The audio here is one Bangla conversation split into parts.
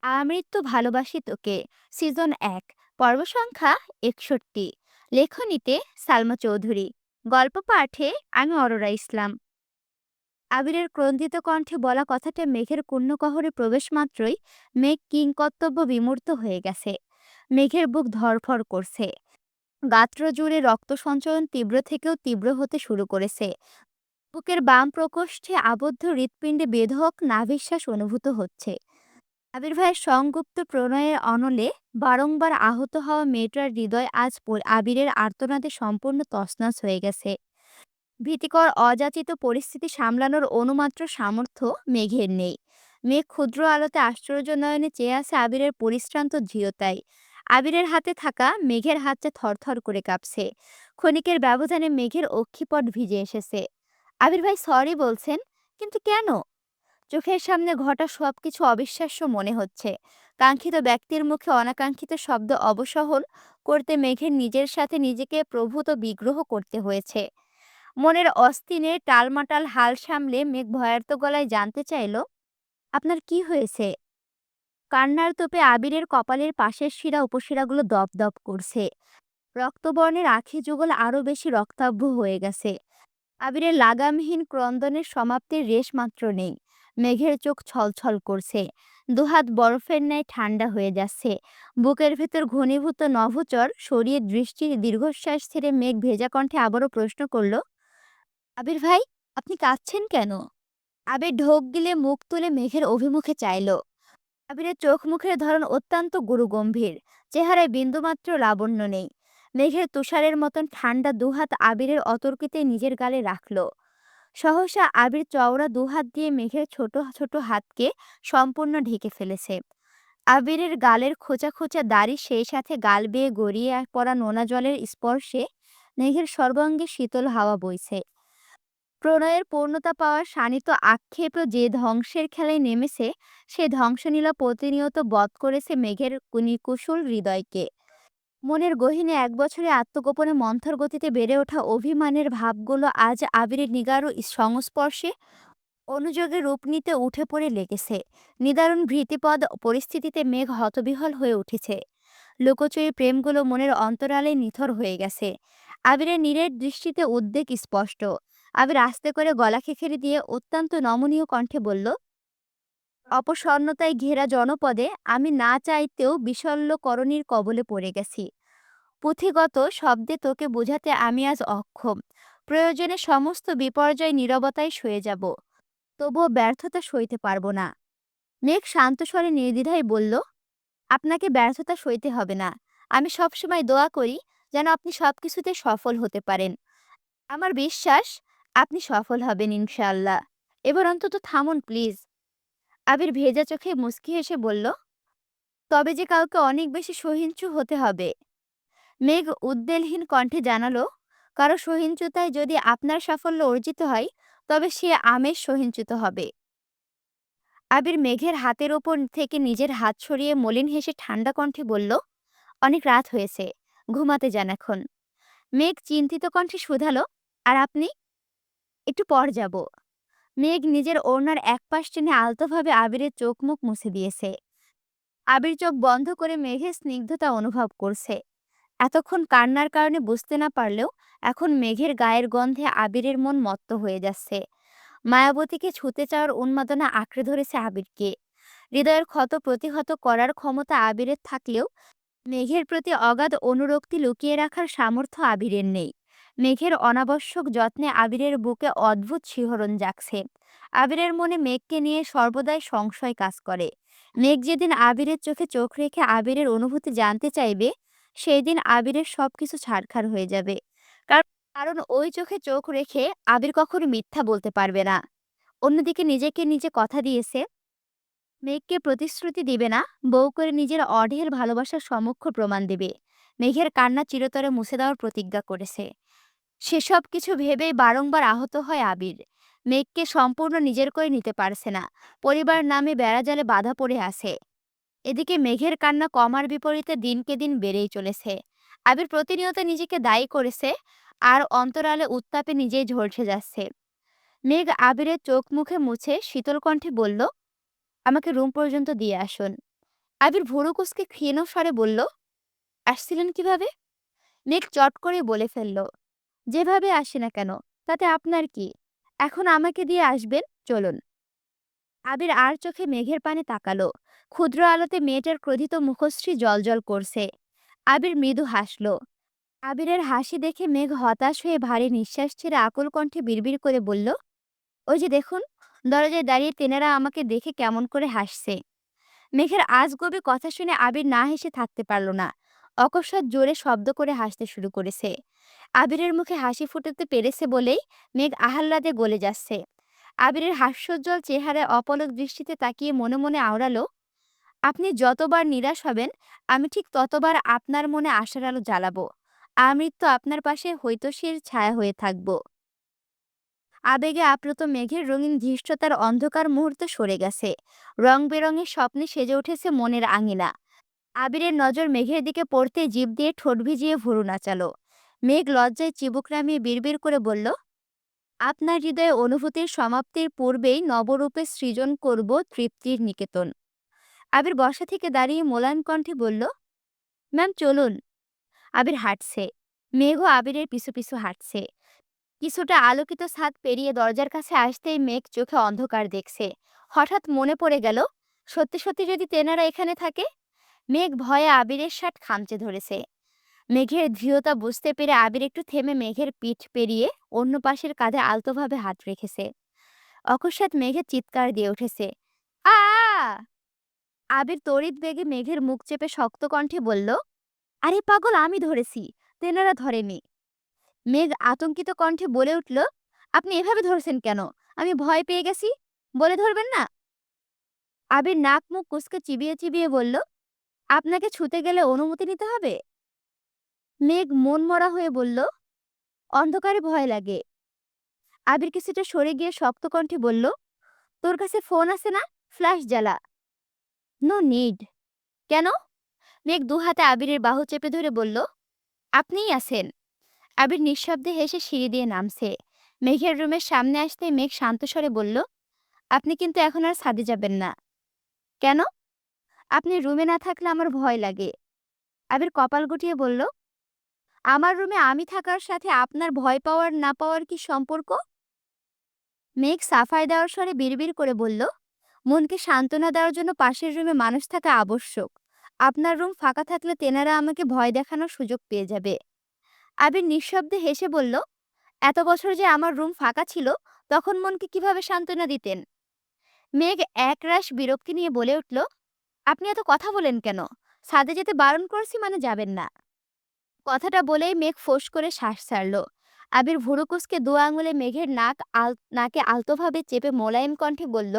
আমৃত্যু ভালোবাসি তোকে, সিজন ১, পর্ব সংখ্যা ৬১। লেখনীতে সালমা চৌধুরী। গল্প পাঠে আমি অরোরা ইসলাম। আবিরের ক্রন্দিত কণ্ঠে বলা কথাটা মেঘের কুণ্ণকহরে প্রবেশ মাত্রই মেঘ কিংকর্তব্য বিমূর্ত হয়ে গেছে। মেঘের বুক ধড়ফড় করছে, গাত্র জুড়ে রক্ত সঞ্চরণ তীব্র থেকেও তীব্র হতে শুরু করেছে। বুকের বাম প্রকোষ্ঠে আবদ্ধ হৃৎপিণ্ডে বেধক নাভিশ্বাস অনুভূত হচ্ছে। আবির ভাইয়ের সংগুপ্ত প্রণয়ের অনলে বারংবার আহত হওয়া মেয়েটার হৃদয় আজ আবিরের আর্তনাদে সম্পূর্ণ তছনছ হয়ে গেছে। ভীতিকর অযাচিত পরিস্থিতি সামলানোর অনুমাত্র সামর্থ্য মেঘের নেই। মেঘ ক্ষুদ্র আলোতে আশ্চর্য নয়নে চেয়ে আছে আবিরের পরিশ্রান্ত ধীরতায়। আবিরের হাতে থাকা মেঘের হাতটা থরথর করে কাঁপছে। ক্ষণিকের ব্যবধানে মেঘের অক্ষিপট ভিজে এসেছে। আবির ভাই সরি বলছেন, কিন্তু কেন? চোখের সামনে ঘটা সবকিছু অবিশ্বাস্য মনে হচ্ছে। কাঙ্ক্ষিত ব্যক্তির মুখে অনাকাঙ্ক্ষিত শব্দ অবসহন করতে মেঘের নিজের সাথে নিজেকে প্রভূত বিগ্রহ করতে হয়েছে। মনের অস্থিনে টালমাটাল হাল সামলে মেঘ ভয়ার্ত গলায় জানতে চাইল, আপনার কি হয়েছে? কান্নার তোপে আবিরের কপালের পাশের শিরা উপশিরাগুলো দপদপ করছে। রক্তবর্ণের আখি যুগল আরো বেশি রক্তাভ হয়ে গেছে। আবিরের লাগামহীন ক্রন্দনের সমাপ্তির রেশ মাত্র নেই। মেঘের চোখ ছলছল করছে, দুহাত বরফের ন্যায় ঠান্ডা হয়ে যাচ্ছে। বুকের ভেতর ঘনীভূত নভোচর সরিয়ে দৃষ্টির দীর্ঘশ্বাস ছেড়ে মেঘ ভেজা কণ্ঠে আবারও প্রশ্ন করল, আবির ভাই, আপনি কাঁদছেন কেন? আবির ঢোক গিলে মুখ তুলে মেঘের অভিমুখে চাইল। আবিরের চোখ মুখের ধরন অত্যন্ত গুরুগম্ভীর, চেহারায় বিন্দুমাত্র লাবণ্য নেই। মেঘের তুষারের মতন ঠান্ডা দুহাত আবিরের অতর্কিতে নিজের গালে রাখল। সহসা আবির চওড়া দুহাত দিয়ে মেঘের ছোট ছোট হাতকে সম্পূর্ণ ঢেকে ফেলেছে। আবিরের গালের খোঁচা খোঁচা দাড়ি, সেই সাথে গাল বেয়ে গড়িয়ে পড়া নোনা জলের স্পর্শে মেঘের সর্বাঙ্গে শীতল হাওয়া বইছে। প্রণয়ের পূর্ণতা পাওয়ার শানিত আক্ষেপ যে ধ্বংসের খেলায় নেমেছে, সে ধ্বংসলীলা প্রতিনিয়ত বধ করেছে মেঘের কুশল হৃদয়কে। মনের গহীনে ১ বছরে আত্মগোপনে মন্থর গতিতে বেড়ে ওঠা অভিমানের ভাবগুলো আজ আবিরের নিগাঢ় সংস্পর্শে অনুযোগে রূপ নিতে উঠে পড়ে লেগেছে। নিদারুণ ভীতিপদ পরিস্থিতিতে মেঘ হতবিহ্বল হয়ে উঠেছে। লুকোচুরি প্রেমগুলো মনের অন্তরালে নিথর হয়ে গেছে। আবিরের নীরের দৃষ্টিতে উদ্বেগ স্পষ্ট। আবির আস্তে করে গলা খেখেরে দিয়ে অত্যন্ত নমনীয় কণ্ঠে বলল, অপসন্নতায় ঘেরা জনপদে আমি না চাইতেও বিশল্যকরণীর কবলে পড়ে গেছি। পুঁথিগত শব্দে তোকে বোঝাতে আমি আজ অক্ষম। প্রয়োজনে সমস্ত বিপর্যয় নীরবতায় সয়ে যাব, তবুও ব্যর্থতা সইতে পারবো না। মেঘ শান্ত স্বরে নির্দ্বিধায় বলল, আপনাকে ব্যর্থতা সইতে হবে না। আমি সবসময় দোয়া করি যেন আপনি সবকিছুতে সফল হতে পারেন। আমার বিশ্বাস আপনি সফল হবেন ইনশাআল্লাহ। এবার অন্তত থামুন প্লিজ। আবির ভেজা চোখে মুচকি হেসে বলল, তবে যে কাউকে অনেক বেশি সহিষ্ণু হতে হবে। মেঘ উদ্বেলহীন কণ্ঠে জানালো, কারো সহিঞ্চুতায় যদি আপনার সাফল্য অর্জিত হয়, তবে সে আমের সহিঞ্চুত হবে। আবির মেঘের হাতের ওপর থেকে নিজের হাত সরিয়ে মলিন হেসে ঠান্ডা কণ্ঠে বলল, অনেক রাত হয়েছে, ঘুমাতে যান এখন। মেঘ চিন্তিত কণ্ঠে শুধালো, আর আপনি? একটু পর যাব। মেঘ নিজের ওড়নার এক পাশ টেনে আলতোভাবে আবিরের চোখ মুখ মুছে দিয়েছে। আবির চোখ বন্ধ করে মেঘের স্নিগ্ধতা অনুভব করছে। এতক্ষণ কান্নার কারণে বুঝতে না পারলেও এখন মেঘের গায়ের গন্ধে আবিরের মন মত্ত হয়ে যাচ্ছে। মায়াবতীকে ছুতে চাওয়ার উন্মাদনা আঁকড়ে ধরেছে আবিরকে। হৃদয়ের ক্ষত প্রতিহত করার ক্ষমতা আবিরের থাকলেও মেঘের প্রতি অগাধ অনুরক্তি লুকিয়ে রাখার সামর্থ্য আবিরের নেই। মেঘের অনাবশ্যক যত্নে আবিরের বুকে অদ্ভুত শিহরণ জাগছে। আবিরের মনে মেঘকে নিয়ে সর্বদাই সংশয় কাজ করে। মেঘ যেদিন আবিরের চোখে চোখ রেখে আবিরের অনুভূতি জানতে চাইবে, সেই দিন আবিরের সবকিছু ছাড়খাড় হয়ে যাবে। কারণ কারণ ওই চোখে চোখ রেখে আবির কখনো মিথ্যা বলতে পারবে না। অন্যদিকে নিজেকে নিজে কথা দিয়েছে, মেঘকে প্রতিশ্রুতি দিবে না, বউ করে নিজের অঢেল ভালোবাসার সমক্ষ প্রমাণ দেবে। মেঘের কান্না চিরতরে মুছে দেওয়ার প্রতিজ্ঞা করেছে। সেসব কিছু ভেবেই বারংবার আহত হয় আবির। মেঘকে সম্পূর্ণ নিজের করে নিতে পারছে না। পরিবার নামে বেড়াজালে বাধা পড়ে আছে। এদিকে মেঘের কান্না কমার বিপরীতে দিনকে দিন বেড়েই চলেছে। আবির প্রতিনিয়ত নিজেকে দায়ী করেছে, আর অন্তরালে উত্তাপে নিজেই ঝলসে যাচ্ছে। মেঘ আবিরের চোখ মুখে মুছে শীতল কণ্ঠে বলল, আমাকে রুম পর্যন্ত দিয়ে আসুন। আবির ভুরু কুঁচকে ক্ষীণ স্বরে বলল, আসছিলেন কিভাবে? মেঘ চট করে বলে ফেলল, যেভাবে আসি না কেন, তাতে আপনার কি? এখন আমাকে দিয়ে আসবেন, চলুন। আবির আর চোখে মেঘের পানে তাকালো। ক্ষুদ্র আলোতে মেয়েটার ক্রোধিত মুখশ্রী জ্বলজ্বল করছে। আবির মৃদু হাসল। আবিরের হাসি দেখে মেঘ হতাশ হয়ে ভারী নিঃশ্বাস ছেড়ে আকুল কণ্ঠে বিড়বিড় করে বলল, ওই যে দেখুন, দরজায় দাঁড়িয়ে তেনারা আমাকে দেখে কেমন করে হাসছে। মেঘের আজগবি কথা শুনে আবির না হেসে থাকতে পারল না। অকস্মাৎ জোরে শব্দ করে হাসতে শুরু করেছে। আবিরের মুখে হাসি ফুটাতে পেরেছে বলেই মেঘ আহ্লাদে গলে যাচ্ছে। আবিরের হাস্যোজ্জ্বল চেহারায় অপলক দৃষ্টিতে তাকিয়ে মনে মনে আওড়ালো, আপনি যতবার নিরাশ হবেন, আমি ঠিক ততবার আপনার মনে আশার আলো জ্বালাবো। আমৃত্যু আপনার পাশে হৈতশীর ছায়া হয়ে থাকব। আবেগে আপ্লুত মেঘের রঙিন ধৃষ্টতার অন্ধকার মুহূর্ত সরে গেছে। রং বেরঙের স্বপ্নে সেজে উঠেছে মনের আঙিনা। আবিরের নজর মেঘের দিকে পড়তে জিভ দিয়ে ঠোঁট ভিজিয়ে ভুরু নাচালো। মেঘ লজ্জায় চিবুক নামিয়ে বিড়বিড় করে বলল, আপনার হৃদয়ে অনুভূতির সমাপ্তির পূর্বেই নবরূপে সৃজন করব তৃপ্তির নিকেতন। আবির বসা থেকে দাঁড়িয়ে মোলায়েম কণ্ঠে বলল, ম্যাম চলুন। আবির হাঁটছে। মেঘও আবিরের পিছু পিছু হাঁটছে। কিছুটা আলোকিত ছাদ পেরিয়ে দরজার কাছে আসতেই মেঘ চোখে অন্ধকার দেখছে। হঠাৎ মনে পড়ে গেল, সত্যি সত্যি যদি তেনারা এখানে থাকে। মেঘ ভয়ে আবিরের শার্ট খামচে ধরেছে। মেঘের দৃঢ়তা বুঝতে পেরে আবির একটু থেমে মেঘের পিঠ পেরিয়ে অন্য পাশের কাঁধে আলতোভাবে হাত রেখেছে। অকস্মাৎ মেঘের চিৎকার দিয়ে উঠেছে, আ! আবির তড়িৎ বেগে মেঘের মুখ চেপে শক্ত কণ্ঠে বলল, আরে পাগল, আমি ধরেছি, তেনারা ধরেনি। মেঘ আতঙ্কিত কণ্ঠে বলে উঠল, আপনি এভাবে ধরছেন কেন? আমি ভয় পেয়ে গেছি, বলে ধরবেন না? আবির নাক মুখ কুঁচকে চিবিয়ে চিবিয়ে বলল, আপনাকে ছুতে গেলে অনুমতি নিতে হবে? মেঘ মনমরা হয়ে বলল, অন্ধকারে ভয় লাগে। আবির কিছুটা সরে গিয়ে শক্ত কণ্ঠে বলল, তোর কাছে ফোন আছে না? ফ্ল্যাশ জ্বালা। No need. কেন? মেঘ দু হাতে আবিরের বাহু চেপে ধরে বলল, আপনিই আছেন। আবির নিঃশব্দে হেসে সিঁড়ি দিয়ে নামছে। মেঘের রুমের সামনে আসতেই মেঘ শান্ত স্বরে বলল, আপনি কিন্তু এখন আর ছাদে যাবেন না। কেন? আপনি রুমে না থাকলে আমার ভয় লাগে। আবির কপাল গুটিয়ে বলল, আমার রুমে আমি থাকার সাথে আপনার ভয় পাওয়ার না পাওয়ার কি সম্পর্ক? মেঘ সাফাই দেওয়ার স্বরে বিড়বিড় করে বলল, মনকে সান্ত্বনা দেওয়ার জন্য পাশের রুমে মানুষ থাকা আবশ্যক। আপনার রুম ফাঁকা থাকলে তেনারা আমাকে ভয় দেখানোর সুযোগ পেয়ে যাবে। আবির নিঃশব্দে হেসে বলল, এত বছর যে আমার রুম ফাঁকা ছিল, তখন মনকে কিভাবে সান্ত্বনা দিতেন? মেঘ একরাশ বিরক্তি নিয়ে বলে উঠল, আপনি এত কথা বলেন কেন? ছাদে যেতে বারণ করছি মানে যাবেন না। কথাটা বলেই মেঘ ফোঁস করে শ্বাস ছাড়ল। আবির ভুরু কুঁচকে দু আঙুলে মেঘের নাকে আলতোভাবে চেপে মোলায়েম কণ্ঠে বলল,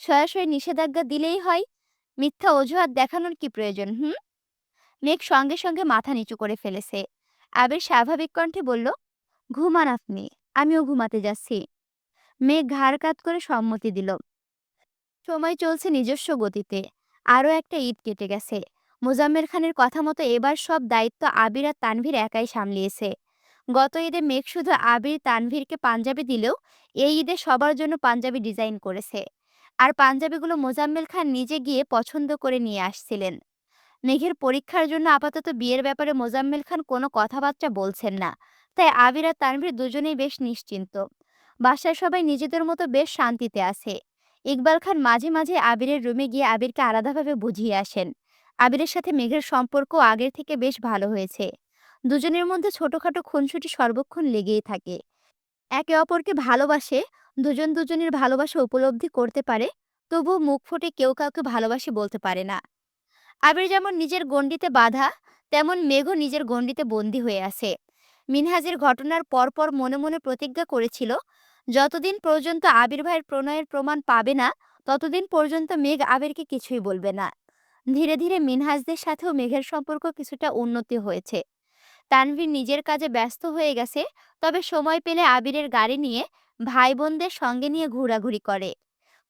সরাসরি নিষেধাজ্ঞা দিলেই হয়, মিথ্যা অজুহাত দেখানোর কি প্রয়োজন? হুম? মেঘ সঙ্গে সঙ্গে মাথা নিচু করে ফেলেছে। আবির স্বাভাবিক কণ্ঠে বলল, ঘুমান আপনি, আমিও ঘুমাতে যাচ্ছি। মেঘ ঘাড় কাত করে সম্মতি দিল। সময় চলছে নিজস্ব গতিতে। আরও একটা ঈদ কেটে গেছে। মোজাম্মেল খানের কথা মতো এবার সব দায়িত্ব আবির আর তানভীর একাই সামলিয়েছে। গত ঈদে মেঘ শুধু আবির তানভীরকে পাঞ্জাবি দিলেও এই ঈদে সবার জন্য পাঞ্জাবি ডিজাইন করেছে। আর পাঞ্জাবিগুলো মোজাম্মেল খান নিজে গিয়ে পছন্দ করে নিয়ে আসছিলেন। মেঘের পরীক্ষার জন্য আপাতত বিয়ের ব্যাপারে মোজাম্মেল খান কোনো কথাবার্তা বলছেন না। তাই আবির আর তানভীর দুজনেই বেশ নিশ্চিন্ত। বাসায় সবাই নিজেদের মতো বেশ শান্তিতে আছে। ইকবাল খান মাঝে মাঝে আবিরের রুমে গিয়ে আবিরকে আলাদাভাবে বুঝিয়ে আসেন। আবিরের সাথে মেঘের সম্পর্ক আগের থেকে বেশ ভালো হয়েছে। দুজনের মধ্যে ছোটখাটো খুনসুটি সর্বক্ষণ লেগেই থাকে। একে অপরকে ভালোবাসে, দুজন দুজনের ভালোবাসা উপলব্ধি করতে পারে, তবুও মুখ ফুটে কেউ কাউকে ভালোবাসি বলতে পারে না। আবির যেমন নিজের গণ্ডিতে বাঁধা, তেমন মেঘও নিজের গণ্ডিতে বন্দী হয়ে আছে। মিনহাজের ঘটনার পরপর মনে মনে প্রতিজ্ঞা করেছিল, যতদিন পর্যন্ত আবির ভাইয়ের প্রণয়ের প্রমাণ পাবে না, ততদিন পর্যন্ত মেঘ আবিরকে কিছুই বলবে না। ধীরে ধীরে মিনহাজদের সাথেও মেঘের সম্পর্ক কিছুটা উন্নতি হয়েছে। তানভীর নিজের কাজে ব্যস্ত হয়ে গেছে, তবে সময় পেলে আবিরের গাড়ি নিয়ে ভাই বোনদের সঙ্গে নিয়ে ঘোরাঘুরি করে।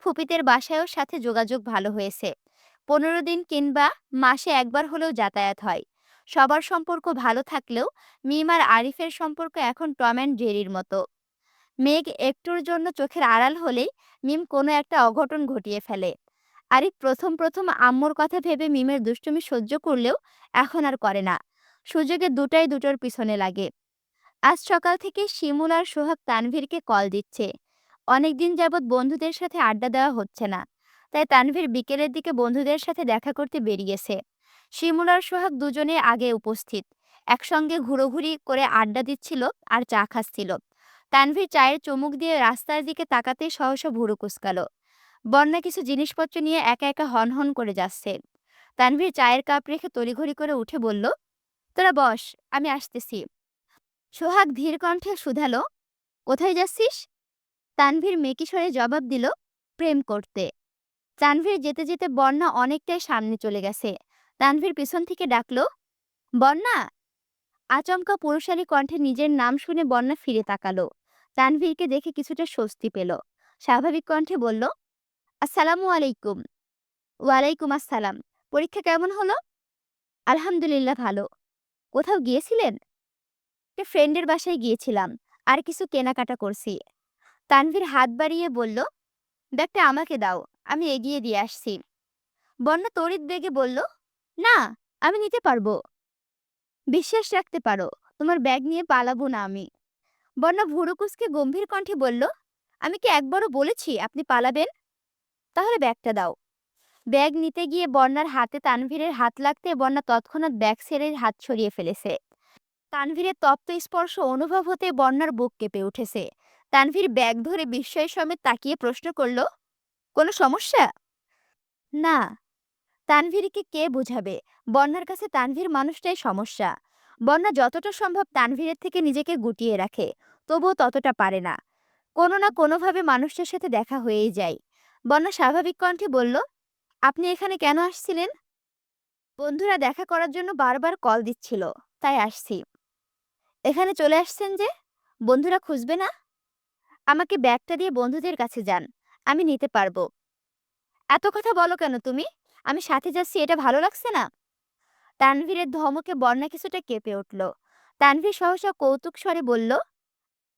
ফুপিতের বাসায়ও সাথে যোগাযোগ ভালো হয়েছে। 15 দিন কিংবা মাসে একবার হলেও যাতায়াত হয়। সবার সম্পর্ক ভালো থাকলেও মিম আর আরিফের সম্পর্ক এখন টম অ্যান্ড জেরির মতো। মেঘ একটুর জন্য চোখের আড়াল হলেই মিম কোনো একটা অঘটন ঘটিয়ে ফেলে। আরিফ প্রথম আম্মুর কথা ভেবে মিমের দুষ্টুমি সহ্য করলেও এখন আর করে না। সুযোগে দুটাই দুটোর পিছনে লাগে। আজ সকাল থেকে শিমুল আর সোহাগ তানভীরকে কল দিচ্ছে। অনেকদিন যাবৎ বন্ধুদের সাথে আড্ডা দেওয়া হচ্ছে না, তাই তানভীর বিকেলের দিকে বন্ধুদের সাথে দেখা করতে বেরিয়েছে। শিমুল আর সোহাগ দুজনে আগে উপস্থিত, একসঙ্গে ঘুরোঘুরি করে আড্ডা দিচ্ছিল আর চা খাচ্ছিল। তানভীর চায়ের চুমুক দিয়ে রাস্তার দিকে তাকাতেই সহসা ভুরু কুঁচকালো। বন্যা কিছু জিনিসপত্র নিয়ে একা একা হনহন করে যাচ্ছে। তানভীর চায়ের কাপ রেখে তড়িঘড়ি করে উঠে বলল, তোরা বস, আমি আসতেছি। সোহাগ ধীর কণ্ঠে শুধালো, কোথায় যাচ্ছিস? তানভীর মেকি স্বরে জবাব দিল, প্রেম করতে। তানভীর যেতে যেতে বন্যা অনেকটাই সামনে চলে গেছে। তানভীর পিছন থেকে ডাকলো, বন্যা। আচমকা পুরুষালী কণ্ঠে নিজের নাম শুনে বন্যা ফিরে তাকালো। তানভীরকে দেখে কিছুটা স্বস্তি পেল। স্বাভাবিক কণ্ঠে বলল, আসসালামু আলাইকুম। ওয়ালাইকুম আসসালাম। পরীক্ষা কেমন হলো? আলহামদুলিল্লাহ ভালো। কোথাও গিয়েছিলেন? একটা ফ্রেন্ডের বাসায় গিয়েছিলাম, আর কিছু কেনাকাটা করছি। তানভীর হাত বাড়িয়ে বলল, ব্যাগটা আমাকে দাও, আমি এগিয়ে দিয়ে আসছি। বন্যা তড়িৎ বেগে বলল, না, আমি নিতে পারবো। বিশ্বাস রাখতে পারো, তোমার ব্যাগ নিয়ে পালাবো না আমি। বন্যা ভুরু কুঁচকে গম্ভীর কণ্ঠে বলল, আমি কি একবারও বলেছি আপনি পালাবেন? তাহলে ব্যাগটা দাও। ব্যাগ নিতে গিয়ে বন্যার হাতে তানভীরের হাত লাগতে বন্যা তৎক্ষণাৎ ব্যাগ ছেড়ে হাত সরিয়ে ফেলেছে। তানভীরের তপ্ত স্পর্শ অনুভব হতে বন্যার বুক কেঁপে উঠেছে। তানভীর ব্যাগ ধরে বিস্ময় সমেত তাকিয়ে প্রশ্ন করল, কোনো সমস্যা? না। তানভীরকে কে বোঝাবে? বন্যার কাছে তানভীর মানুষটাই সমস্যা। বন্যা যতটা সম্ভব তানভীরের থেকে নিজেকে গুটিয়ে রাখে, তবুও ততটা পারে না। কোনো না কোনোভাবে মানুষটার সাথে দেখা হয়েই যায়। বন্যা স্বাভাবিক কণ্ঠে বলল, আপনি এখানে কেন আসছিলেন? বন্ধুরা দেখা করার জন্য বারবার কল দিচ্ছিল, তাই আসছি। এখানে চলে আসছেন যে? বন্ধুরা খুঁজবে না? আমাকে ব্যাগটা দিয়ে বন্ধুদের কাছে যান, আমি নিতে পারবো। এত কথা বলো কেন তুমি? আমি সাথে যাচ্ছি, এটা ভালো লাগছে না? তানভীরের ধমকে বন্যা কিছুটা কেঁপে উঠল। তানভীর সহসা কৌতুক স্বরে বলল,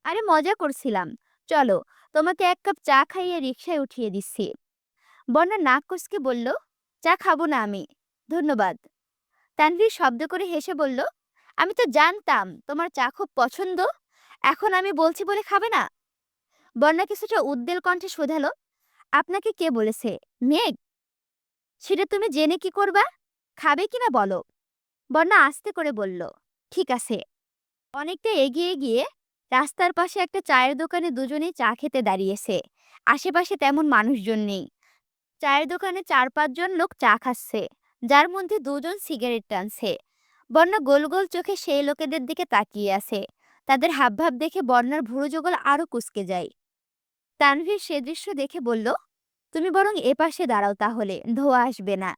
আরে মজা করছিলাম, চলো, তোমাকে এক কাপ চা খাইয়ে রিকশায় উঠিয়ে দিচ্ছি। বন্যা নাক কুচকে বলল, চা খাবো না আমি, ধন্যবাদ। তানভীর শব্দ করে হেসে বলল, আমি তো জানতাম তোমার চা খুব পছন্দ, এখন আমি বলছি বলে খাবে না? বন্যা কিছুটা উদ্বেল কণ্ঠে শোধালো, আপনাকে কে বলেছে? মেঘ? সেটা তুমি জেনে কি করবা? খাবে কিনা বলো। বন্যা আস্তে করে বলল, ঠিক আছে। অনেকটা এগিয়ে গিয়ে রাস্তার পাশে একটা চায়ের দোকানে দুজনেই চা খেতে দাঁড়িয়েছে। আশেপাশে তেমন মানুষজন নেই। চায়ের দোকানে ৪-৫ জন লোক চা খাচ্ছে, যার মধ্যে দুজন সিগারেট টানছে। বন্যা গোল গোল চোখে সেই লোকেদের দিকে তাকিয়ে আছে। তাদের হাবভাব দেখে বন্যার ভুরু যুগল আরো কুঁচকে যায়। তানভীর সে দৃশ্য দেখে বলল, তুমি বরং এপাশে দাঁড়াও, তাহলে ধোঁয়া আসবে না।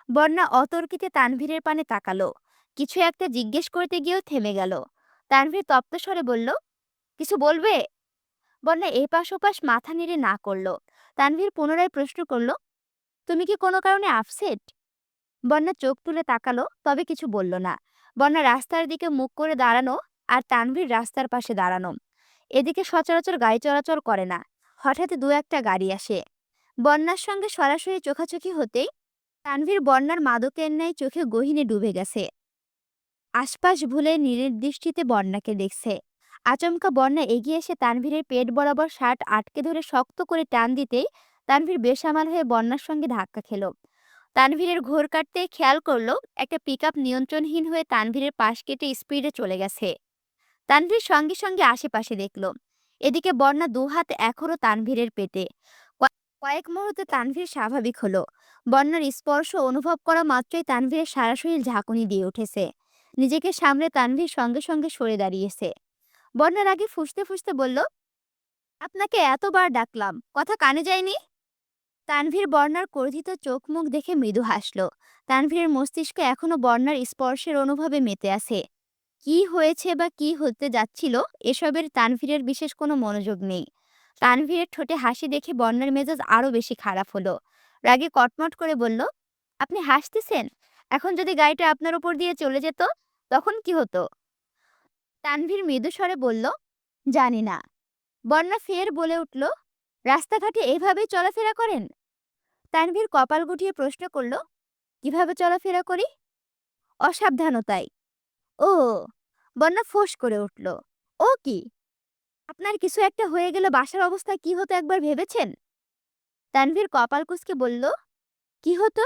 বন্যা অতর্কিতে তানভীরের পানে তাকালো। কিছু একটা জিজ্ঞেস করতে গিয়েও থেমে গেল। তানভীর তপ্ত স্বরে বলল, কিছু বলবে? বন্যা এপাশ ওপাশ মাথা নেড়ে না করলো। তানভীর পুনরায় প্রশ্ন করল, তুমি কি কোনো কারণে আপসেট? বন্যা চোখ তুলে তাকালো, তবে কিছু বলল না। বন্যা রাস্তার দিকে মুখ করে দাঁড়ানো, আর তানভীর রাস্তার পাশে দাঁড়ানো। এদিকে সচরাচর গাড়ি চলাচল করে না। হঠাৎ দু একটা গাড়ি আসে। বন্যার সঙ্গে সরাসরি চোখাচোখি হতেই তানভীর বন্যার মাদকের ন্যায় চোখে গহীনে ডুবে গেছে। আশপাশ ভুলে নির্দৃষ্টিতে বন্যাকে দেখছে। আচমকা বন্যা এগিয়ে এসে তানভীরের পেট বরাবর শার্ট আটকে ধরে শক্ত করে টান দিতেই তানভীর বেসামাল হয়ে বন্যার সঙ্গে ধাক্কা খেল। তানভীরের ঘোর কাটতে খেয়াল করলো একটা পিকআপ নিয়ন্ত্রণহীন হয়ে তানভীরের পাশ কেটে স্পিডে চলে গেছে। তানভীর সঙ্গে সঙ্গে আশেপাশে দেখলো। এদিকে বন্যা দুহাত এখনো তানভীরের পেটে। কয়েক মুহূর্তে তানভীর স্বাভাবিক হলো। বন্যার স্পর্শ অনুভব করা মাত্রই তানভীরের সারা শরীর ঝাঁকুনি দিয়ে উঠেছে। নিজেকে সামলে তানভীর সঙ্গে সঙ্গে সরে দাঁড়িয়েছে। বন্যার আগে ফুঁসতে ফুঁসতে বলল, আপনাকে এতবার ডাকলাম, কথা কানে যায়নি? তানভীর বন্যার ক্রোধিত চোখ মুখ দেখে মৃদু হাসল। তানভীরের মস্তিষ্ক এখনো বন্যার স্পর্শের অনুভবে মেতে আছে। কি হয়েছে বা কি হতে যাচ্ছিল এসবের তানভীরের বিশেষ কোনো মনোযোগ নেই। তানভীরের ঠোঁটে হাসি দেখে বন্যার মেজাজ আরো বেশি খারাপ হলো। রাগে কটমট করে বলল, আপনি হাসতেছেন? এখন যদি গাড়িটা আপনার উপর দিয়ে চলে যেত, তখন কি হতো? তানভীর মৃদু স্বরে বলল, জানি না। বন্যা ফের বলে উঠল, রাস্তাঘাটে এভাবেই চলাফেরা করেন? তানভীর কপাল গুটিয়ে প্রশ্ন করল, কিভাবে চলাফেরা করি? অসাবধানতায়। ও। বন্যা ফোঁস করে উঠল, ও কি? আপনার কিছু একটা হয়ে গেলে বাসার অবস্থা কি হতো একবার ভেবেছেন? তানভীর কপাল কুঁচকে বলল, কি হতো?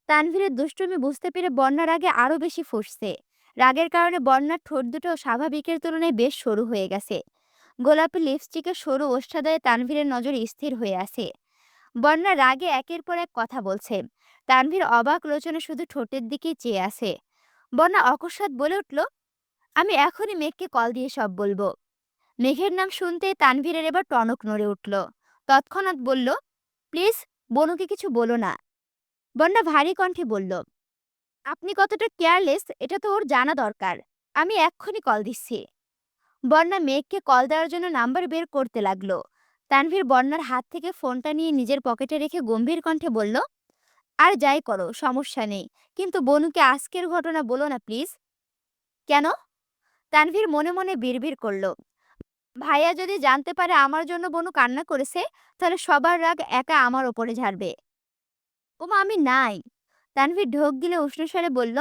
তানভীরের দুষ্টুমি বুঝতে পেরে বন্যার আগে আরো বেশি ফুঁসছে। রাগের কারণে বন্যার ঠোঁট দুটো স্বাভাবিকের তুলনায় বেশ সরু হয়ে গেছে। গোলাপি লিপস্টিকের সরু ওষ্ঠাদয়ে তানভীরের নজর স্থির হয়ে আছে। বন্যা রাগে একের পর এক কথা বলছে। তানভীর অবাক লোচনে শুধু ঠোঁটের দিকেই চেয়ে আছে। বন্যা অকস্মাৎ বলে উঠল, আমি এখনই মেঘকে কল দিয়ে সব বলবো। মেঘের নাম শুনতেই তানভীরের এবার টনক নড়ে উঠল। তৎক্ষণাৎ বলল, প্লিজ, বনুকে কিছু বলো না। বন্যা ভারী কণ্ঠে বলল, আপনি কতটা কেয়ারলেস এটা তো ওর জানা দরকার। আমি এক্ষুনি কল দিচ্ছি। বন্যা মেঘকে কল দেওয়ার জন্য নাম্বার বের করতে লাগলো। তানভীর বন্যার হাত থেকে ফোনটা নিয়ে নিজের পকেটে রেখে গম্ভীর কণ্ঠে বলল, আর যাই করো সমস্যা নেই, কিন্তু বনুকে আজকের ঘটনা বলো না প্লিজ। কেন? তানভীর মনে মনে বিড়বিড় করল, ভাইয়া যদি জানতে পারে আমার জন্য বনু কান্না করেছে, তাহলে সবার রাগ একা আমার ওপরে ঝাড়বে। ওমা, আমি নাই। তানভীর ঢোক গিলে উষ্ণস্বরে বলল,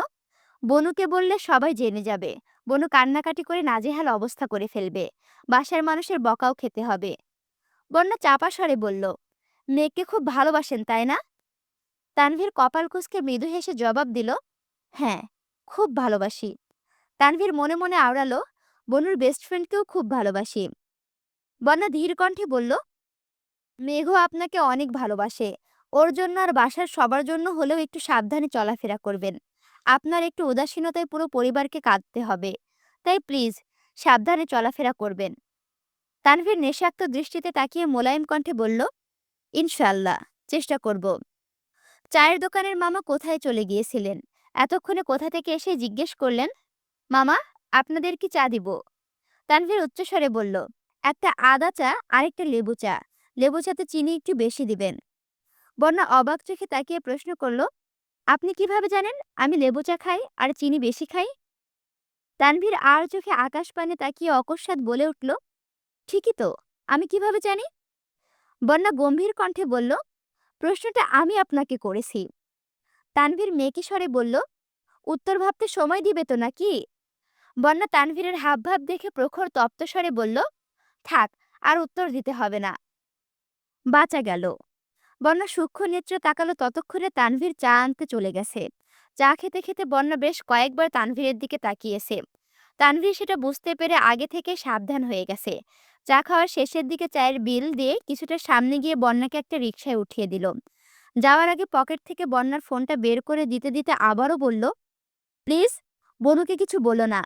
বনুকে বললে সবাই জেনে যাবে। বনু কান্নাকাটি করে নাজেহাল অবস্থা করে ফেলবে। বাসার মানুষের বকাও খেতে হবে। বন্যা চাপা স্বরে বলল, মেয়েকে খুব ভালোবাসেন তাই না? তানভীর কপাল কুঁচকে মৃদু হেসে জবাব দিল, হ্যাঁ, খুব ভালোবাসি। তানভীর মনে মনে আওড়ালো, বনুর বেস্ট ফ্রেন্ডকেও খুব ভালোবাসি। বন্যা ধীর কণ্ঠে বলল, মেঘও আপনাকে অনেক ভালোবাসে। ওর জন্য আর বাসার সবার জন্য হলেও একটু সাবধানে চলাফেরা করবেন। আপনার একটু উদাসীনতায় পুরো পরিবারকে কাঁদতে হবে। তাই প্লিজ সাবধানে চলাফেরা করবেন। তানভীর নেশাক্ত দৃষ্টিতে তাকিয়ে মোলায়েম কণ্ঠে বলল, ইনশাল্লাহ, চেষ্টা করব। চায়ের দোকানের মামা কোথায় চলে গিয়েছিলেন? এতক্ষণে কোথা থেকে এসে জিজ্ঞেস করলেন, মামা, আপনাদের কি চা দিব? তানভীর উচ্চস্বরে বলল, একটা আদা চা আর একটা লেবু চা। লেবু চাতে চিনি একটু বেশি দিবেন। বন্যা অবাক চোখে তাকিয়ে প্রশ্ন করল, আপনি কিভাবে জানেন আমি লেবু চা খাই আর চিনি বেশি খাই? তানভীর আর চোখে আকাশ পানে তাকিয়ে অকস্মাৎ বলে উঠল, ঠিকই তো, আমি কিভাবে জানি? বন্যা গম্ভীর কণ্ঠে বলল, প্রশ্নটা আমি আপনাকে করেছি। তানভীর মেকি স্বরে বলল, উত্তর ভাবতে সময় দিবে তো নাকি? বন্যা তানভীরের হাবভাব দেখে প্রখর তপ্ত স্বরে বলল, থাক, আর উত্তর দিতে হবে না। বাঁচা গেল। বন্যা সূক্ষ্ম নেত্রে তাকালো, ততক্ষণে তানভীর চা আনতে চলে গেছে। চা খেতে খেতে বন্যা বেশ কয়েকবার তানভীরের দিকে তাকিয়েছে। তানভীর সেটা বুঝতে পেরে আগে থেকে সাবধান হয়ে গেছে। চা খাওয়ার শেষের দিকে চায়ের বিল দিয়ে কিছুটা সামনে গিয়ে বন্যাকে একটা রিকশায় উঠিয়ে দিল। যাওয়ার আগে পকেট থেকে বন্যার ফোনটা বের করে দিতে দিতে আবারও বলল, প্লিজ, বনুকে কিছু বলো না।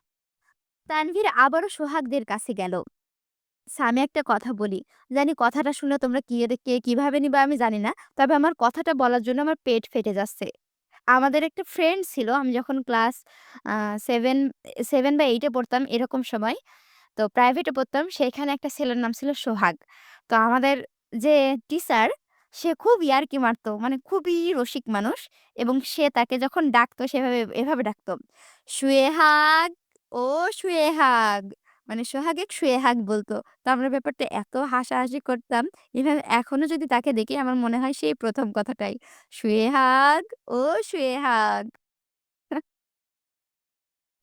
তানভীর আবারও সোহাগদের কাছে গেল। আমি একটা কথা বলি, জানি কথাটা শুনে তোমরা কে কিভাবে নিবা আমি জানি না। তবে আমার কথাটা বলার জন্য আমার পেট ফেটে যাচ্ছে। আমাদের একটা ফ্রেন্ড ছিল, আমি যখন ক্লাস 7 7 বা 8 এ পড়তাম এরকম সময়। তো প্রাইভেটে পড়তাম, সেখানে একটা ছেলের নাম ছিল সোহাগ। তো আমাদের যে টিচার, সে খুব ইয়ার্কি মারতো, মানে খুবই রসিক মানুষ। এবং সে তাকে যখন ডাকতো সেভাবে এভাবে ডাকতো, সুয়েহাগ, ও সুয়েহাগ, মানে সোহাগে সুয়েহাগ বলতো। তো আমরা ব্যাপারটা এত হাসাহাসি করতাম। ইভেন এখনো যদি তাকে দেখি আমার মনে হয় সেই প্রথম কথাটাই, সুয়েহাগ, ও সুয়েহাগ।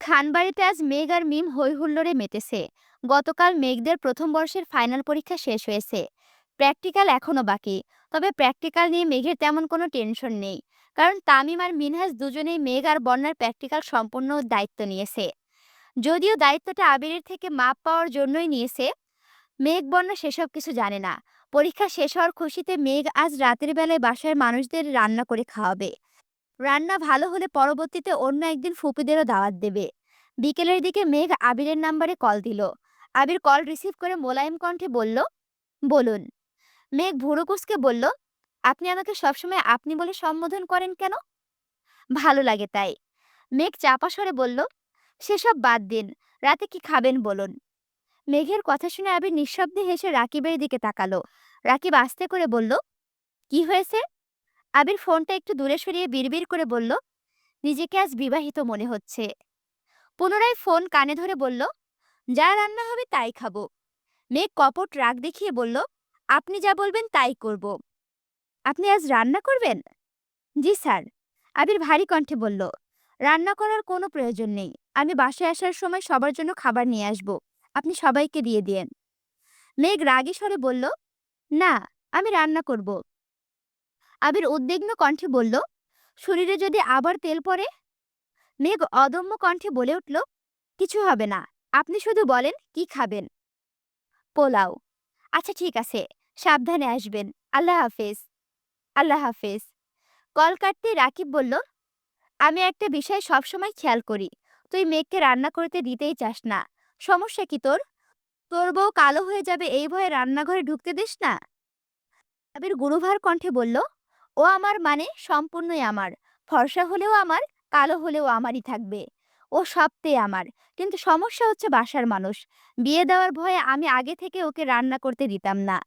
খানবাড়িতে আজ মেঘ আর মিম হই হুল্লোড়ে মেতেছে। গতকাল মেঘদের প্রথম বর্ষের ফাইনাল পরীক্ষা শেষ হয়েছে। প্র্যাকটিক্যাল এখনো বাকি। তবে প্র্যাকটিক্যাল নিয়ে মেঘের তেমন কোনো টেনশন নেই। কারণ তামিম আর মিনহাজ দুজনেই মেঘ আর বন্যার প্র্যাকটিক্যাল সম্পূর্ণ দায়িত্ব নিয়েছে। যদিও দায়িত্বটা আবিরের থেকে মাপ পাওয়ার জন্যই নিয়েছে, মেঘ বন্যা সেসব কিছু জানে না। পরীক্ষা শেষ হওয়ার খুশিতে মেঘ আজ রাতের বেলায় বাসার মানুষদের রান্না করে খাওয়াবে। রান্না ভালো হলে পরবর্তীতে অন্য একদিন ফুপিদেরও দাওয়াত দেবে। বিকেলের দিকে মেঘ আবিরের নাম্বারে কল দিল। আবির কল রিসিভ করে মোলায়েম কণ্ঠে বলল, বলুন। মেঘ ভুরু কুঁচকে বলল, আপনি আমাকে সবসময় আপনি বলে সম্বোধন করেন কেন? ভালো লাগে তাই। মেঘ চাপা স্বরে বলল, সেসব বাদ দিন, রাতে কি খাবেন বলুন। মেঘের কথা শুনে আবির নিঃশব্দে হেসে রাকিবের দিকে তাকালো। রাকিব আস্তে করে বলল, কি হয়েছে? আবির ফোনটা একটু দূরে সরিয়ে বিড়বিড় করে বলল, নিজেকে আজ বিবাহিত মনে হচ্ছে। পুনরায় ফোন কানে ধরে বলল, যা রান্না হবে তাই খাবো। মেঘ কপট রাগ দেখিয়ে বলল, আপনি যা বলবেন তাই করব। আপনি আজ রান্না করবেন? জি স্যার। আবির ভারী কণ্ঠে বলল, রান্না করার কোনো প্রয়োজন নেই। আমি বাসায় আসার সময় সবার জন্য খাবার নিয়ে আসব। আপনি সবাইকে দিয়ে দিয়েন। মেঘ রাগী স্বরে বলল, না, আমি রান্না করব। আবির উদ্বিগ্ন কণ্ঠে বলল, শরীরে যদি আবার তেল পড়ে? মেঘ অদম্য কণ্ঠে বলে উঠল, কিছু হবে না। আপনি শুধু বলেন কি খাবেন। পোলাও। আচ্ছা ঠিক আছে, সাবধানে আসবেন। আল্লাহ হাফেজ। আল্লাহ হাফেজ। কল কাটতেই রাকিব বলল, আমি একটা বিষয় সবসময় খেয়াল করি। তুই মেঘকে রান্না করতে দিতেই চাস না। সমস্যা কি তোর? তোর বউ কালো হয়ে যাবে এই ভয়ে রান্নাঘরে ঢুকতে দিস না? আবির গুরুভার কণ্ঠে বলল, ও আমার মানে সম্পূর্ণই আমার। ফর্সা হলেও আমার, কালো হলেও আমারই থাকবে। ও সবতেই আমার। কিন্তু সমস্যা হচ্ছে বাসার মানুষ। বিয়ে দেওয়ার ভয়ে আমি আগে থেকে ওকে রান্না করতে দিতাম না।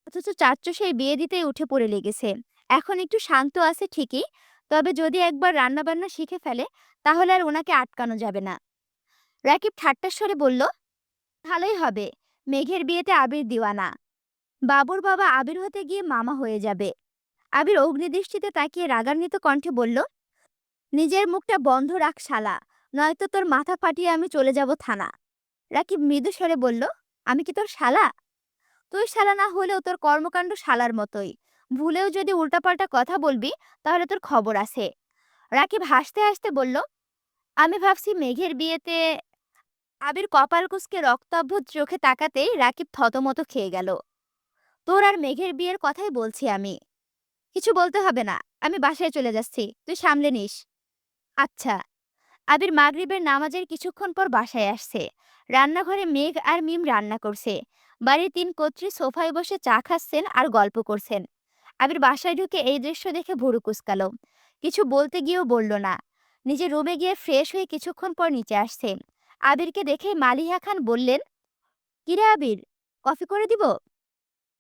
অথচ চাচ্চু সেই বিয়ে দিতেই উঠে পড়ে লেগেছে। এখন একটু শান্ত আছে ঠিকই, তবে যদি একবার রান্নাবান্না শিখে ফেলে তাহলে আর ওনাকে আটকানো যাবে না। রাকিব ঠাট্টার স্বরে বলল, ভালোই হবে। মেঘের বিয়েতে আবির দিওয়ানা। বাবুর বাবা আবির হতে গিয়ে মামা হয়ে যাবে। আবির অগ্নিদৃষ্টিতে তাকিয়ে রাগান্বিত কণ্ঠে বলল, নিজের মুখটা বন্ধ রাখ শালা, নয়তো তোর মাথা ফাটিয়ে আমি চলে যাব থানা। রাকিব মৃদু স্বরে বলল, আমি কি তোর শালা? তুই শালা না হলেও তোর কর্মকাণ্ড শালার মতোই। ভুলেও যদি উল্টাপাল্টা কথা বলবি তাহলে তোর খবর আছে। রাকিব হাসতে হাসতে বলল, আমি ভাবছি মেঘের বিয়েতে। আবির কপাল কুঁচকে রক্তাভ চোখে তাকাতেই রাকিব থতমত খেয়ে গেল। তোর আর মেঘের বিয়ের কথাই বলছি আমি। কিছু বলতে হবে না, আমি বাসায় চলে যাচ্ছি, তুই সামলে নিস। আচ্ছা। আবির মাগরিবের নামাজের কিছুক্ষণ পর বাসায় আসছে। রান্নাঘরে মেঘ আর মিম রান্না করছে। বাড়ির তিন কর্ত্রী সোফায় বসে চা খাচ্ছেন আর গল্প করছেন। আবির বাসায় ঢুকে এই দৃশ্য দেখে ভুরু কুঁচকালো। কিছু বলতে গিয়েও বলল না। নিজের রুমে গিয়ে ফ্রেশ হয়ে কিছুক্ষণ পর নিচে আসছে। আবিরকে দেখে মালিহা খান বললেন, কিরে আবির, কফি করে দিব?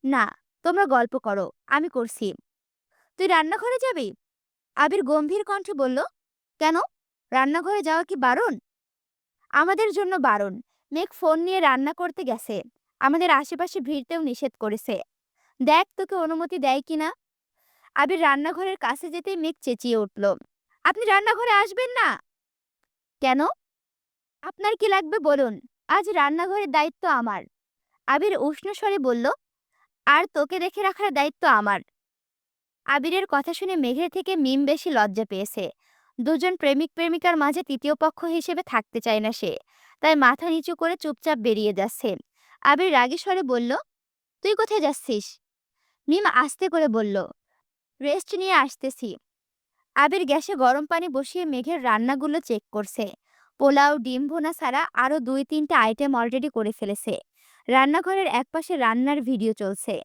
না, তোমরা গল্প করো, আমি করছি। তুই রান্নাঘরে যাবি? আবির গম্ভীর কণ্ঠে বলল, কেন? রান্নাঘরে যাওয়া কি বারণ? আমাদের জন্য বারণ। মেঘ ফোন নিয়ে রান্না করতে গেছে। আমাদের আশেপাশে ভিড়তেও নিষেধ করেছে। দেখ তোকে অনুমতি দেয় কিনা। আবির রান্নাঘরের কাছে যেতেই মেঘ চেঁচিয়ে উঠল, আপনি রান্নাঘরে আসবেন না? কেন? আপনার কি লাগবে বলুন। আজ রান্নাঘরের দায়িত্ব আমার। আবির উষ্ণ স্বরে বলল, আর তোকে দেখে রাখার দায়িত্ব আমার। আবিরের কথা শুনে মেঘের থেকে মিম বেশি লজ্জা পেয়েছে। দুজন প্রেমিক প্রেমিকার মাঝে তৃতীয় পক্ষ হিসেবে থাকতে চায় না সে, তাই মাথা নিচু করে চুপচাপ বেরিয়ে যাচ্ছে। আবির রাগী স্বরে বলল, তুই কোথায় যাচ্ছিস? মিম আস্তে করে বলল, রেস্ট নিয়ে আসতেছি। আবির গ্যাসে গরম পানি বসিয়ে মেঘের রান্নাগুলো চেক করছে। পোলাও, ডিম ভুনা ছাড়া আরো 2-3টা আইটেম অলরেডি করে ফেলেছে। রান্নাঘরের একপাশে রান্নার ভিডিও চলছে।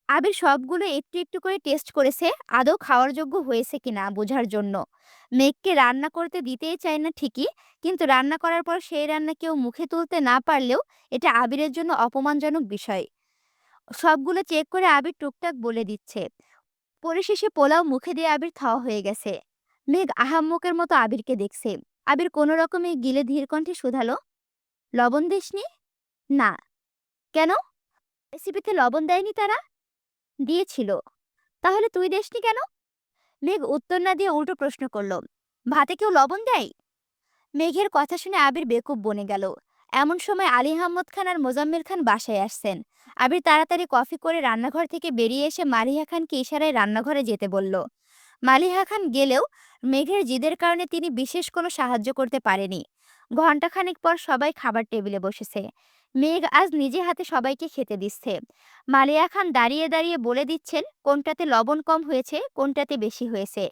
আবির সবগুলো একটু একটু করে টেস্ট করেছে, আদৌ খাওয়ার যোগ্য হয়েছে কিনা বোঝার জন্য। মেঘকে রান্না করতে দিতেই চায় না ঠিকই, কিন্তু রান্না করার পর সেই রান্না কেউ মুখে তুলতে না পারলেও এটা আবিরের জন্য অপমানজনক বিষয়। সবগুলো চেক করে আবির টুকটাক বলে দিচ্ছে। পরিশেষে পোলাও মুখে দিয়ে আবির থাওয়া হয়ে গেছে। মেঘ আহাম্মকের মতো আবিরকে দেখছে। আবির কোনো রকমে গিলে ধীর কণ্ঠে শুধালো, লবণ দিসনি? না। কেন? রেসিপিতে লবণ দেয়নি তারা? দিয়েছিল। তাহলে তুই দেসনি কেন? মেঘ উত্তর না দিয়ে উল্টো প্রশ্ন করল, ভাতে কেউ লবণ দেয়? মেঘের কথা শুনে আবির বেকুব বনে গেল। এমন সময় আলী আহমদ খান আর মোজাম্মেল খান বাসায় আসছেন। আবির তাড়াতাড়ি কফি করে রান্নাঘর থেকে বেরিয়ে এসে মালিহা খানকে ইশারায় রান্নাঘরে যেতে বলল। মালিহা খান গেলেও মেঘের জিদের কারণে তিনি বিশেষ কোনো সাহায্য করতে পারেনি। ঘণ্টাখানেক পর সবাই খাবার টেবিলে বসেছে। মেঘ আজ নিজে হাতে সবাইকে খেতে দিচ্ছে। মালিয়া খান দাঁড়িয়ে দাঁড়িয়ে বলে দিচ্ছেন কোনটাতে লবণ কম হয়েছে, কোনটাতে বেশি হয়েছে।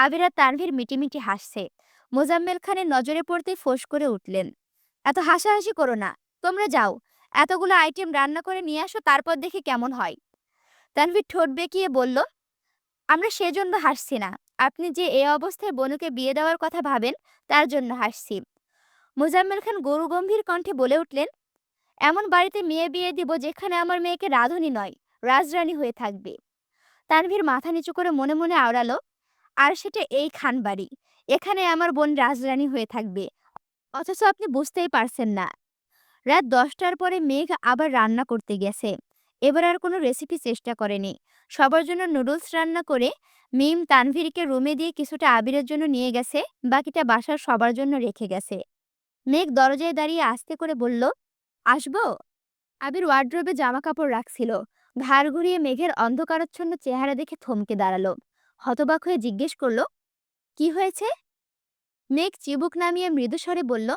আবির আর তানভীর মিটিমিটি হাসছে। মোজাম্মেল খানের নজরে পড়তেই ফোঁস করে উঠলেন, এত হাসাহাসি করো না, তোমরা যাও, এতগুলো আইটেম রান্না করে নিয়ে আসো, তারপর দেখি কেমন হয়। তানভীর ঠোঁট বেঁকিয়ে বলল, আমরা সেজন্য হাসছি না, আপনি যে এ অবস্থায় বনুকে বিয়ে দেওয়ার কথা ভাবেন তার জন্য হাসছি। মোজাম্মেল খান গরুগম্ভীর কণ্ঠে বলে উঠলেন, এমন বাড়িতে মেয়ে বিয়ে দিব যেখানে আমার মেয়েকে রাধুনী নয়, রাজরানী হয়ে থাকবে। তানভীর মাথা নিচু করে মনে মনে আওড়ালো, আর সেটা এই খান বাড়ি, এখানে আমার বোন রাজরানী হয়ে থাকবে। অথচ আপনি বুঝতেই পারছেন না। রাত 10টার পরে মেঘ আবার রান্না করতে গেছে। এবার আর কোনো রেসিপি চেষ্টা করেনি। সবার জন্য নুডলস রান্না করে মিম তানভীরকে রুমে দিয়ে কিছুটা আবিরের জন্য নিয়ে গেছে, বাকিটা বাসার সবার জন্য রেখে গেছে। মেঘ দরজায় দাঁড়িয়ে আস্তে করে বলল, আসবো? আবির ওয়ার্ড্রোবে জামাকাপড় রাখছিল। ঘাড় ঘুরিয়ে মেঘের অন্ধকারাচ্ছন্ন চেহারা দেখে থমকে দাঁড়ালো। হতবাক হয়ে জিজ্ঞেস করলো, কি হয়েছে? মেঘ চিবুক নামিয়ে মৃদু স্বরে বলল,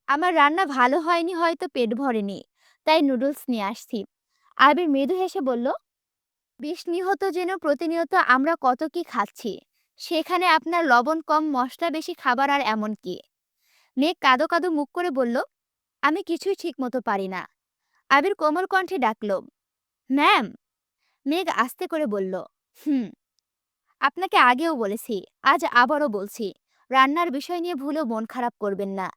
আমার রান্না ভালো হয়নি, হয়তো পেট ভরেনি, তাই নুডলস নিয়ে আসছি। আবির মৃদু হেসে বলল, বিষ নিহত যেন প্রতিনিয়ত আমরা কত কি খাচ্ছি, সেখানে আপনার লবণ কম মশলা বেশি খাবার আর এমন কি? মেঘ কাঁদো কাঁদো মুখ করে বলল, আমি কিছুই ঠিক মতো পারি না। আবির কোমল কণ্ঠে ডাকল, ম্যাম। মেঘ আস্তে করে বলল, হুম, আপনাকে আগেও বলেছি, আজ আবারও বলছি, রান্নার বিষয় নিয়ে ভুলেও মন খারাপ করবেন না।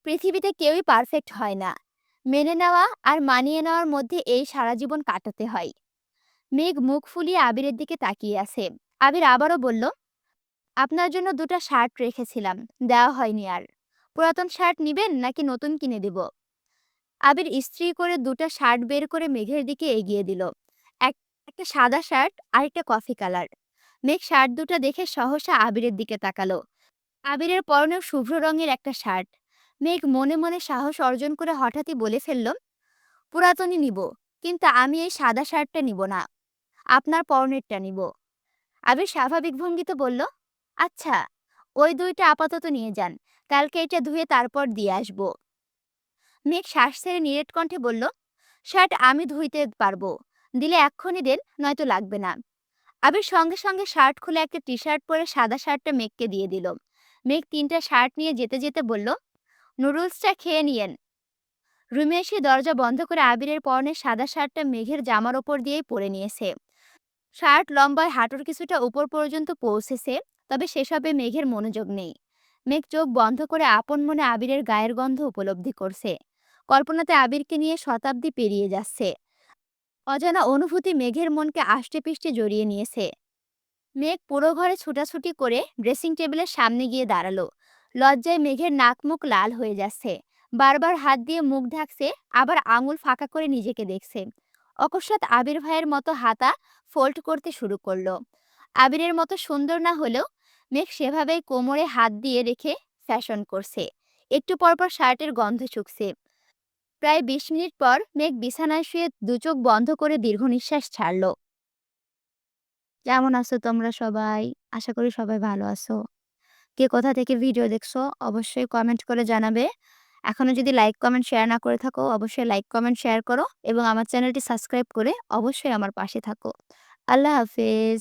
পৃথিবীতে কেউই পারফেক্ট হয় না। মেনে নেওয়া আর মানিয়ে নেওয়ার মধ্যে এই সারা জীবন কাটাতে হয়। মেঘ মুখ ফুলিয়ে আবিরের দিকে তাকিয়ে আছে। আবির আবারও বলল, আপনার জন্য দুটো শার্ট রেখেছিলাম, দেওয়া হয়নি আর। পুরাতন শার্ট নিবেন নাকি নতুন কিনে দিব? আবির ইস্ত্রি করে দুটো শার্ট বের করে মেঘের দিকে এগিয়ে দিল। একটা সাদা শার্ট আর একটা কফি কালার। মেঘ শার্ট দুটো দেখে সহসা আবিরের দিকে তাকালো। আবিরের পরনেও শুভ্র রঙের একটা শার্ট। মেঘ মনে মনে সাহস অর্জন করে হঠাৎই বলে ফেলল, পুরাতনই নিব, কিন্তু আমি এই সাদা শার্টটা নিব না, আপনার পরনেরটা নিব। আবির স্বাভাবিক ভঙ্গিতে বলল, আচ্ছা, ওই দুইটা আপাতত নিয়ে যান, কালকে এটা ধুয়ে তারপর দিয়ে আসবো। মেঘ শ্বাস ছেড়ে নিরেট কণ্ঠে বলল, শার্ট আমি ধুইতে পারবো, দিলে এক্ষুনি দেন, নয়তো লাগবে না। আবির সঙ্গে সঙ্গে শার্ট খুলে একটা টি শার্ট পরে সাদা শার্টটা মেঘকে দিয়ে দিল। মেঘ তিনটা শার্ট নিয়ে যেতে যেতে বলল, নুডলসটা খেয়ে নিয়েন। রুমে এসে দরজা বন্ধ করে আবিরের পরনের সাদা শার্টটা মেঘের জামার ওপর দিয়েই পরে নিয়েছে। শার্ট লম্বায় হাঁটুর কিছুটা উপর পর্যন্ত পৌঁছেছে, তবে সেসবে মেঘের মনোযোগ নেই। মেঘ চোখ বন্ধ করে আপন মনে আবিরের গায়ের গন্ধ উপলব্ধি করছে। কল্পনাতে আবিরকে নিয়ে শতাব্দী পেরিয়ে যাচ্ছে। অজানা অনুভূতি মেঘের মনকে আষ্টেপৃষ্টে জড়িয়ে নিয়েছে। মেঘ পুরো ঘরে ছুটাছুটি করে ড্রেসিং টেবিলের সামনে গিয়ে দাঁড়ালো। লজ্জায় মেঘের নাক মুখ লাল হয়ে যাচ্ছে। বারবার হাত দিয়ে মুখ ঢাকছে, আবার আঙুল ফাঁকা করে নিজেকে দেখছে। অকস্মাৎ আবির ভাইয়ের মতো হাতা ফোল্ড করতে শুরু করলো। আবিরের মতো সুন্দর না হলেও মেঘ সেভাবেই কোমরে হাত দিয়ে রেখে ফ্যাশন করছে। একটু পরপর শার্টের গন্ধ শুকছে। প্রায় 20 মিনিট পর মেঘ বিছানায় শুয়ে দুচোখ বন্ধ করে দীর্ঘ নিঃশ্বাস ছাড়ল। কেমন আছো তোমরা সবাই? আশা করি সবাই ভালো আছো। কে কোথা থেকে ভিডিও দেখছো অবশ্যই কমেন্ট করে জানাবে। এখনো যদি লাইক, কমেন্ট, শেয়ার না করে থাকো অবশ্যই লাইক, কমেন্ট, শেয়ার করো এবং আমার চ্যানেলটি সাবস্ক্রাইব করে অবশ্যই আমার পাশে থাকো। আল্লাহ হাফেজ।